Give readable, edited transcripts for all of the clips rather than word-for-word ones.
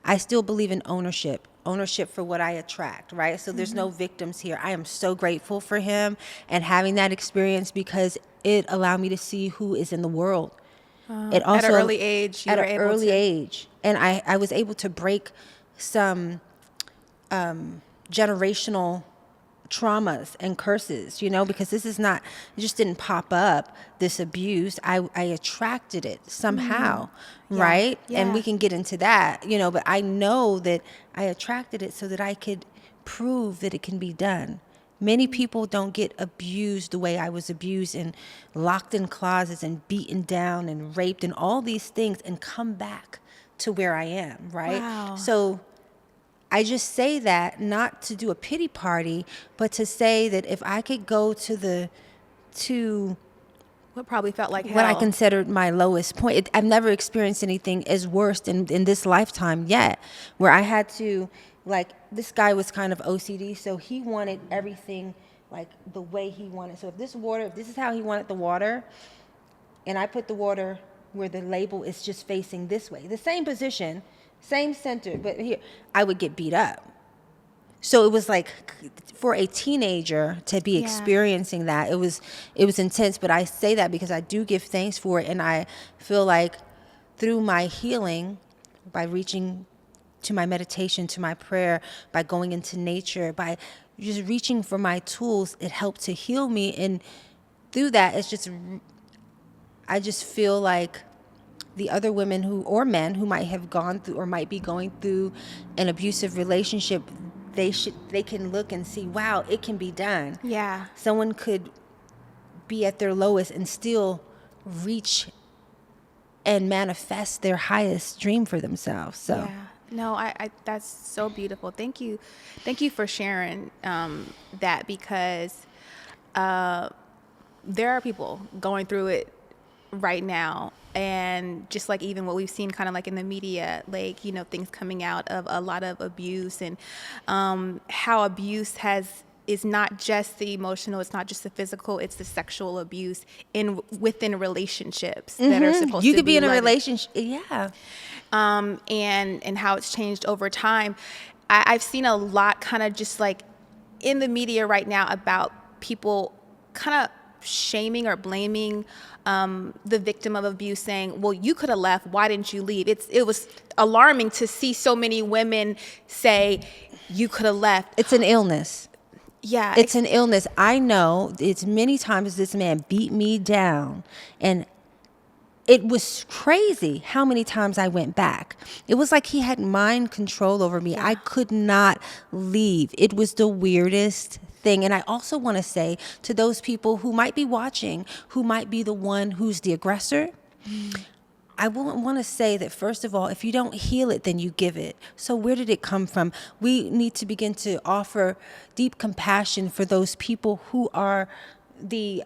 I still believe in ownership for what I attract, right? So there's no victims here. I am so grateful for him and having that experience because it allowed me to see who is in the world. It also, at an early age, you at were an able early to. age. And I was able to break some generational traumas and curses, because this is not, it just didn't pop up, this abuse. I attracted it somehow, right? And we Yeah. can get into that, but I know that I attracted it so that I could prove that it can be done. Many people don't get abused the way I was abused and locked in closets and beaten down and raped and all these things and come back to where I am, right? Wow. So I just say that not to do a pity party, but to say that if I could go to What probably felt like what I hell. considered my lowest point, I've never experienced anything as worse in this lifetime yet, where I had to, like, this guy was kind of OCD, so he wanted everything like the way he wanted. So if this is how he wanted the water, and I put the water where the label is just facing this way, the same position, same center, but here, I would get beat up. So it was like, for a teenager to be experiencing that, it was intense. But I say that because I do give thanks for it, and I feel like through my healing, by reaching to my meditation, to my prayer, by going into nature, by just reaching for my tools, it helped to heal me. And through that, I just feel like the other women or men who might have gone through or might be going through an abusive relationship, they can look and see, wow, it can be done. Yeah. Someone could be at their lowest and still reach and manifest their highest dream for themselves. So Yeah. No, I that's so beautiful. Thank you for sharing that, because there are people going through it right now, and just like even what we've seen kind of like in the media, like, things coming out of a lot of abuse, and how abuse is not just the emotional, it's not just the physical, it's the sexual abuse within relationships that are supposed you to could be in a loving. relationship. Yeah. And how it's changed over time. I've seen a lot kind of just like in the media right now about people kind of shaming or blaming the victim of abuse, saying, well, you could have left, why didn't you leave? It was alarming to see so many women say, you could have left. It's an illness. Yeah. It's an illness. I know it's many times this man beat me down, and it was crazy how many times I went back. It was like he had mind control over me. Yeah. I could not leave. It was the weirdest thing. And I also want to say to those people who might be watching, who might be the one who's the aggressor, I want to say that, first of all, if you don't heal it, then you give it. So where did it come from? We need to begin to offer deep compassion for those people who are the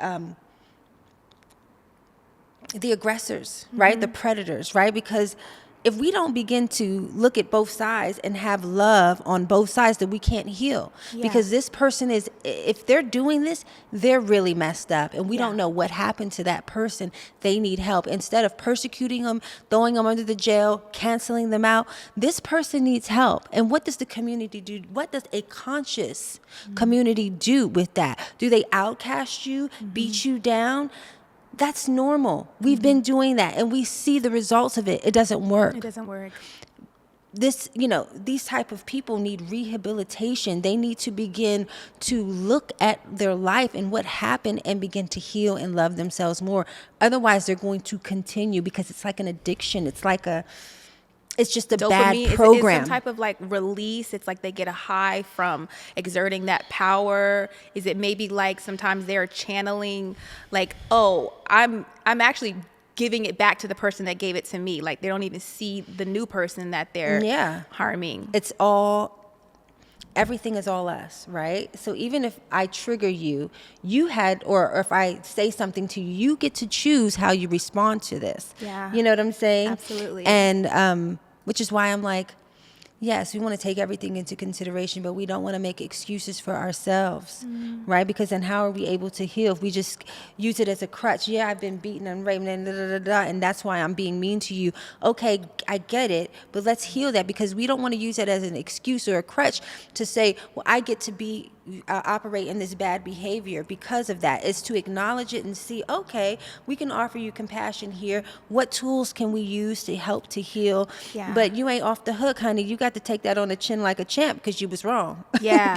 aggressors, right? The predators, right? Because if we don't begin to look at both sides and have love on both sides, then we can't heal. Yeah. Because this person if they're doing this, they're really messed up, and we don't know what happened to that person. They need help. Instead of persecuting them, throwing them under the jail, canceling them out, this person needs help. And what does the community do? What does a conscious community do with that? Do they outcast you, beat you down? That's normal. We've been doing that, and we see the results of it. It doesn't work. It doesn't work. These type of people need rehabilitation. They need to begin to look at their life and what happened and begin to heal and love themselves more. Otherwise, they're going to continue, because it's like an addiction. It's just a Dopamine bad program. Is some type of like release. It's like they get a high from exerting that power. Is it maybe like sometimes they're channeling, like, oh, I'm actually giving it back to the person that gave it to me. Like they don't even see the new person that they're harming. Everything is all us, right? So even if I trigger you, or if I say something to you, you get to choose how you respond to this. Yeah. You know what I'm saying? Absolutely. And which is why I'm like, yes, we want to take everything into consideration, but we don't want to make excuses for ourselves, right? Because then how are we able to heal if we just use it as a crutch? Yeah, I've been beaten and raped and da, da, da, da, and that's why I'm being mean to you. Okay, I get it, but let's heal that, because we don't want to use it as an excuse or a crutch to say, well, I get to be operate in this bad behavior because of that. Is to acknowledge it and see, okay, we can offer you compassion here. What tools can we use to help to heal? Yeah. But you ain't off the hook, honey. You got to take that on the chin like a champ because you was wrong. Yeah.